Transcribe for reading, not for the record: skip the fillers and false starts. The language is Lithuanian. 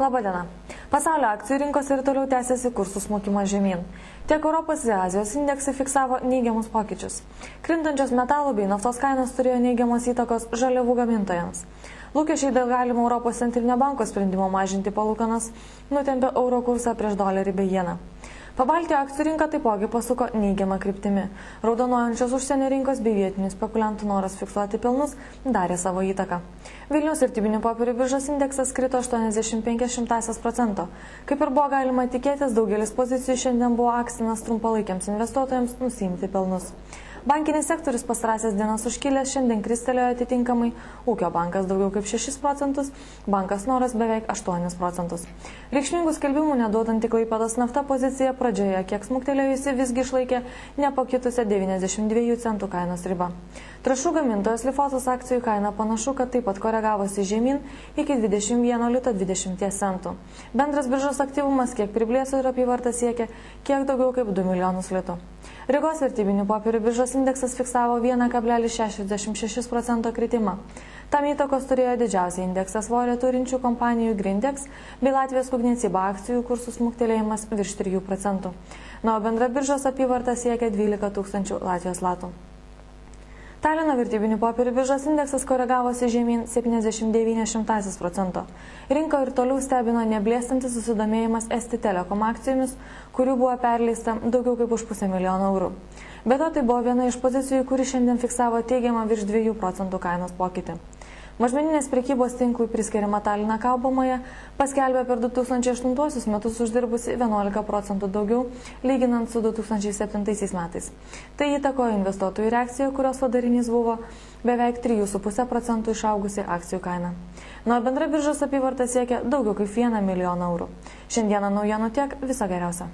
Labadiena. Pasaulio akcijų rinkose ir toliau tęsiasi kursų smukimas žemyn. Tiek Europos ir Azijos indeksai fiksavo neigiamus pokyčius. Krintančios metalų bei naftos kainos turėjo neigiamos įtakos žaliavų gamintojams. Lūkesčiai dėl galimo Europos centrinio banko sprendimo mažinti palūkanas nutempė euro kursą prieš dolerį bei jeną. Pabaltijo akcijų rinka taipogi pasuko neigiamą kryptimi. Raudonuojančios užsienio rinkos bei vietinių spekuliantų noras fiksuoti pelnus darė savo įtaką. Vilniaus vertybinių popierių biržos indeksas krito 0,85%. Kaip ir buvo galima tikėtis, daugelis pozicijų šiandien buvo akstinas trumpalaikiams investuotojams nusiimti pelnus. Bankinis sektorius pastarąsias dienas užkilęs šiandien kristelėjo atitinkamai, ūkio bankas daugiau kaip 6%, bankas Noras beveik 8%. Reikšmingų skelbimų neduodanti Klaipėdos nafta pozicija pradžioje kiek smuktelėjusi visgi išlaikė nepakitusią 92 centų kainos ribą. Trąšų gamintojos Lifosos akcijų kaina panašu, kad taip pat koregavosi žemyn iki 21 lito 20 centų. Bendras biržos aktyvumas kiek priblėso ir apyvarta siekia kiek daugiau kaip 2 milijonus litų. Rygos vertybinių popierių biržos indeksas fiksavo 1,66% kritimą. Tam įtakos turėjo didžiausią indeksą svorį turinčių kompanijų Grindex bei Latvijos Kugniecybė akcijų kursų smuktelėjimas virš 3%. O bendra biržos apyvarta siekia 12 tūkstančių Latvijos latų. Talino vertybinių popierių biržos indeksas koregavosi žemyn 0,79%. Rinko ir toliau stebino neblėstantis susidomėjimas Esti Telekom akcijomis, kurių buvo perleista daugiau kaip už 500 000 eurų. Be to, tai buvo viena iš pozicijų, kuri šiandien fiksavo teigiamą virš 2% kainos pokytį. Mažmeninės prekybos tinklui priskiriama Talina Kaubomoje paskelbė per 2008 metus uždirbusi 11% daugiau, lyginant su 2007 metais. Tai įtakojo investuotojų reakciją, kurios padarinys buvo beveik 3,5% išaugusi akcijų kaina. Bendra biržos apyvarta siekia daugiau kaip 1 milijoną eurų. Šiandieną naujienų tiek, viso geriausio.